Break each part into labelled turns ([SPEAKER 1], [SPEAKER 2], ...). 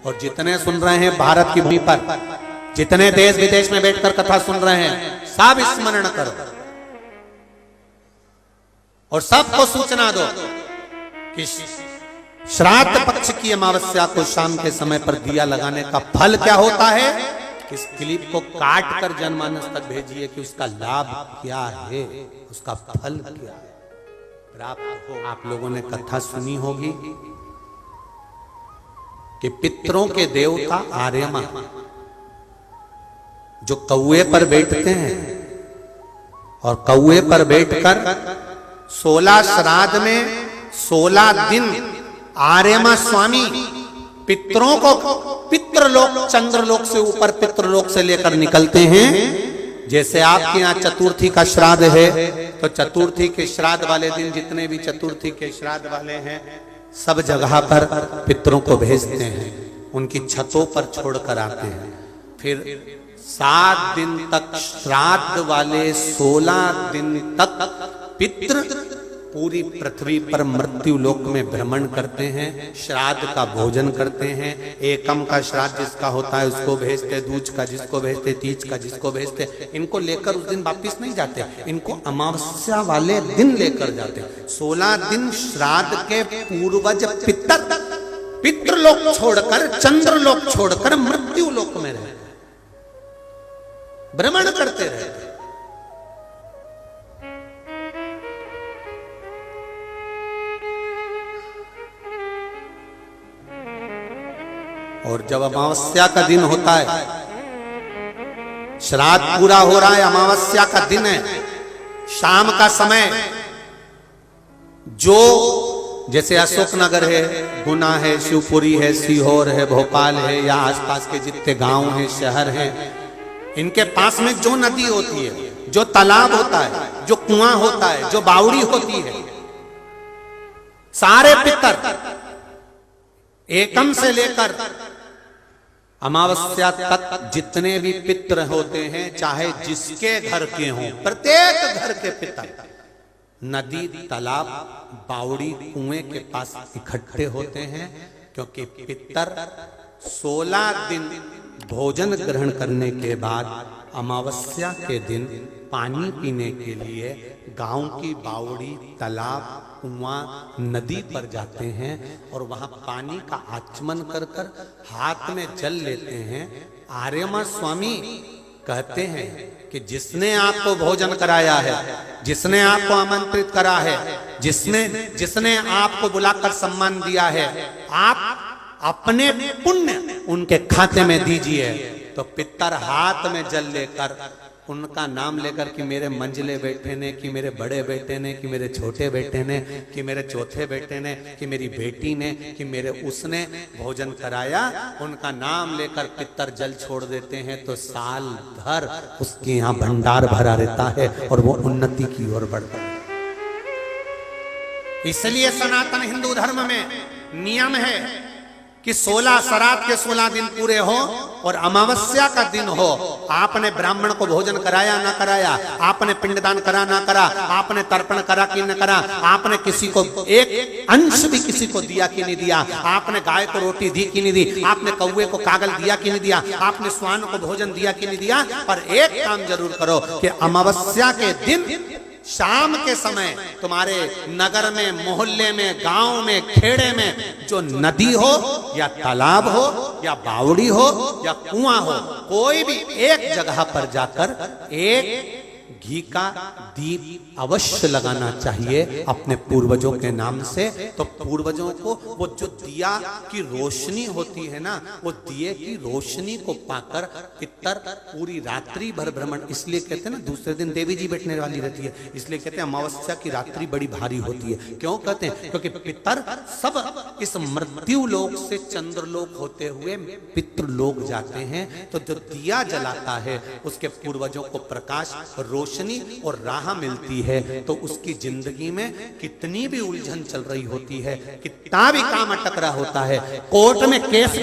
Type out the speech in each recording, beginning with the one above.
[SPEAKER 1] और जितने सुन रहे हैं भारत की भूमि पर, जितने देश विदेश में बैठकर कथा सुन रहे हैं, सब स्मरण करो और सबको सूचना दो कि श्राद्ध पक्ष की अमावस्या को शाम के समय पर दिया लगाने का फल क्या होता है। इस क्लिप को काट कर जनमानस तक भेजिए कि उसका लाभ क्या है, उसका फल क्या है प्राप्त हो। आप लोगों ने कथा सुनी होगी कि पितरों के देवता आर्यमा जो कौए पर बैठते हैं और कौए पर बैठकर 16 श्राद्ध में 16 दिन आर्यमा स्वामी पितरों को पितृलोक चंद्रलोक से ऊपर पितृलोक से लेकर निकलते हैं। जैसे आपके यहाँ चतुर्थी का श्राद्ध है तो चतुर्थी के श्राद्ध वाले दिन जितने भी चतुर्थी के श्राद्ध वाले हैं सब जगह पर पितरों को भेजते हैं, उनकी छतों पर छोड़कर आते हैं। फिर 7 दिन तक श्राद्ध वाले 16 दिन तक पितृ पूरी पृथ्वी पर मृत्यु लोक में भ्रमण करते हैं, श्राद्ध का भोजन करते हैं। एकम का श्राद्ध जिसका होता है उसको भेजते, दूज का जिसको भेजते, तीज का जिसको भेजते। इनको लेकर उस दिन वापिस नहीं जाते, इनको अमावस्या वाले दिन लेकर जाते। 16 दिन श्राद्ध के पूर्वज पितृलोक छोड़कर चंद्रलोक छोड़कर मृत्यु लोक में रहते, भ्रमण करते रहते। और जब अमावस्या का दिन होता है, श्राद्ध पूरा हो रहा है, अमावस्या का दिन है, शाम का समय, जो जैसे अशोकनगर है, गुना है, शिवपुरी है, सीहोर है, भोपाल है या आसपास के जितने गांव हैं, शहर हैं, इनके पास में जो नदी होती है, जो तालाब होता है, जो कुआं होता है, जो बावड़ी होती है, सारे पितर एकम से लेकर अमावस्या तक जितने भी पितर होते हैं, चाहे जिसके घर के हों, प्रत्येक घर के पितर नदी, तालाब, बावड़ी, कुएं के पास इकट्ठे होते हैं। क्योंकि पितर 16 दिन भोजन ग्रहण करने के बाद अमावस्या के दिन पानी पीने के लिए गांव की बावड़ी, तालाब, कुआं, नदी पर जाते हैं और वहां पानी का आचमन कर कर हाथ में जल लेते हैं। आर्यमा स्वामी कहते हैं कि जिसने आपको भोजन कराया है, जिसने आपको आमंत्रित करा है, जिसने आपको बुलाकर सम्मान दिया है, आप अपने पुण्य उनके खाते में दीजिए। तो पितर हाथ में जल लेकर उनका नाम लेकर कि मेरे मंझले बेटे ने, कि मेरे बड़े बेटे ने, कि मेरे छोटे बेटे ने, कि मेरे चौथे बेटे ने, कि मेरी बेटी ने, कि मेरे उसने भोजन कराया, उनका नाम लेकर पितर जल छोड़ देते हैं। तो साल भर उसके यहाँ भंडार भरा रहता है और वो उन्नति की ओर बढ़ता है। इसलिए सनातन हिंदू धर्म में नियम है कि 16 श्राद्ध के 16 दिन पूरे हो और अमावस्या का दिन हो, आपने ब्राह्मण को भोजन कराया ना कराया, आपने पिंडदान करा ना करा, आपने तर्पण करा कि न करा, आपने किसी को एक अंश भी किसी को दिया कि नहीं दिया, आपने गाय को रोटी दी कि नहीं दी, आपने कौवे को कागल दिया कि नहीं दिया, आपने स्वान को भोजन दिया कि नहीं दिया। पर एक काम जरूर करो कि अमावस्या के दिन शाम के समय तुम्हारे नगर में, मोहल्ले में, गांव में, खेड़े में जो नदी हो या तालाब हो या बावड़ी हो या कुआं हो, कोई भी एक जगह पर जाकर एक घी का दीप अवश्य लगाना चाहिए अपने पूर्वजों के नाम से। तो पूर्वजों को वो जो दिया की रोशनी होती है ना, वो दिए की रोशनी को पाकर पितर पूरी रात्रि भर भ्रमण, इसलिए कहते हैं ना दूसरे दिन देवी जी बैठने वाली रहती है, इसलिए कहते हैं अमावस्या की रात्रि बड़ी भारी होती है। क्यों कहते हैं? क्योंकि पितर सब इस मृत्यु लोक से चंद्रलोक होते हुए पितृलोक जाते हैं। तो जो दिया जलाता है उसके पूर्वजों को प्रकाश रोशनी और राह मिलती है तो उसकी जिंदगी में कितनी भी उलझन चल रही होती है, कितना भी काम अटक रहा होता है, कोर्ट में केस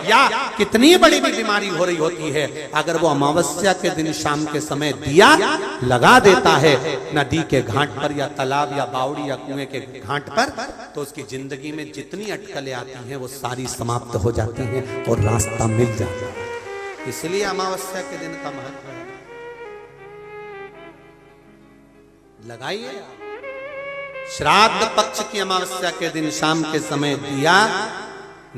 [SPEAKER 1] या कितनी बड़ी भी बीमारी हो रही होती है, अगर वो अमावस्या के दिन शाम के समय दिया लगा देता है नदी के घाट पर या तालाब या बावड़ी या कुएं के घाट पर, तो उसकी जिंदगी में जितनी अटकलें आती हैं वो सारी समाप्त हो जाती हैं और रास्ता मिल जाता है। इसलिए अमावस्या के दिन का महत्व है। लगाइए श्राद्ध पक्ष की अमावस्या के दिन शाम के समय दिया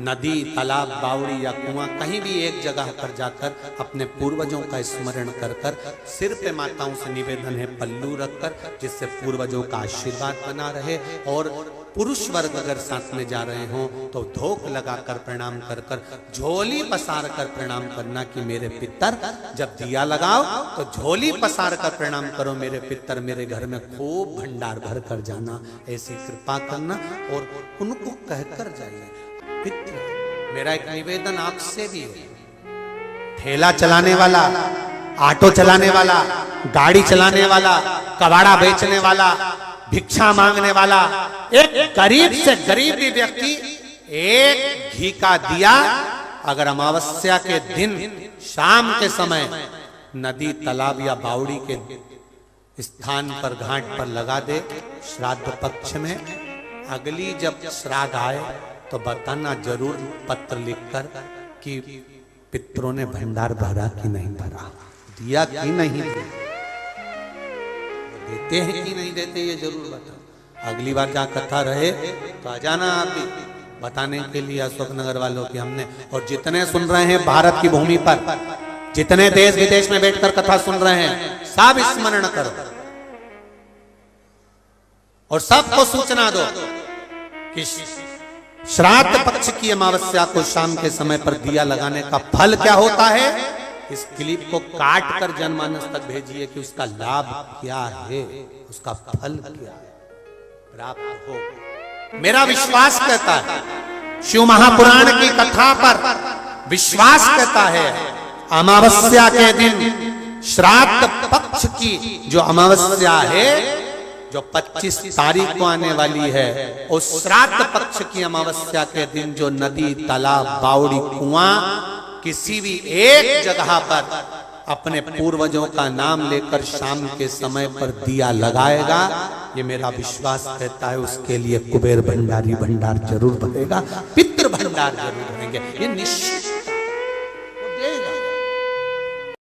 [SPEAKER 1] नदी तालाब बावड़ी या कुआं कहीं भी एक जगह पर जाकर अपने पूर्वजों का स्मरण कर कर सिर पे माताओं से निवेदन है पल्लू रखकर, जिससे पूर्वजों का आशीर्वाद बना रहे, और पुरुष वर्ग अगर साथ में जा रहे हों तो धोख लगाकर प्रणाम कर कर, झोली पसार कर प्रणाम करना कि मेरे पितर, जब दिया लगाओ तो झोली पसार कर प्रणाम करो, मेरे पितर मेरे घर में खूब भंडार भर कर जाना, ऐसी कृपा करना और उनको कहकर जाइए। पित्र मेरा एक निवेदन आपसे भी है, ठेला चलाने वाला, ऑटो चलाने वाला, गाड़ी चलाने वाला, कबाड़ा बेचने वाला, भिक्षा मांगने वाला, एक गरीब से गरीब भी व्यक्ति एक घी का दिया अगर अमावस्या के दिन शाम के समय नदी तालाब या बावड़ी के स्थान पर घाट पर लगा दे श्राद्ध पक्ष में, अगली जब श्राद्ध आए तो बताना जरूर पत्र लिखकर कि पितरों ने भंडार भरा कि नहीं भरा, दिया कि नहीं दिया, देते हैं कि नहीं देते, ये जरूर बताओ। अगली बार जहाँ कथा रहे तो आ जाना आप भी बताने के लिए अशोकनगर वालों की हमने, और जितने सुन रहे हैं भारत की भूमि पर, जितने देश विदेश में बैठकर कथा सुन रहे हैं, सब स्मरण करो और सबको सूचना दो कि श्राद्ध पक्ष की अमावस्या को शाम के समय पर दिया लगाने का फल क्या होता है। इस क्लिप को काट कर जनमानस तक भेजिए कि उसका लाभ क्या है, उसका फल क्या है, प्राप्त हो। मेरा विश्वास कहता है, शिव महापुराण की कथा पर विश्वास कहता है, अमावस्या के दिन श्राद्ध पक्ष की जो अमावस्या है, जो 25 तारीख को आने वाली है, उस श्राद्ध पक्ष की अमावस्या के दिन जो नदी तालाब बावड़ी कुआं किसी भी एक जगह पर अपने पूर्वजों का नाम लेकर शाम के समय पर दिया लगाएगा, ये मेरा विश्वास कहता है, उसके लिए कुबेर भंडारी भंडार जरूर भरेगा, पितृ भंडार जरूर भरेंगे, ये निश्चित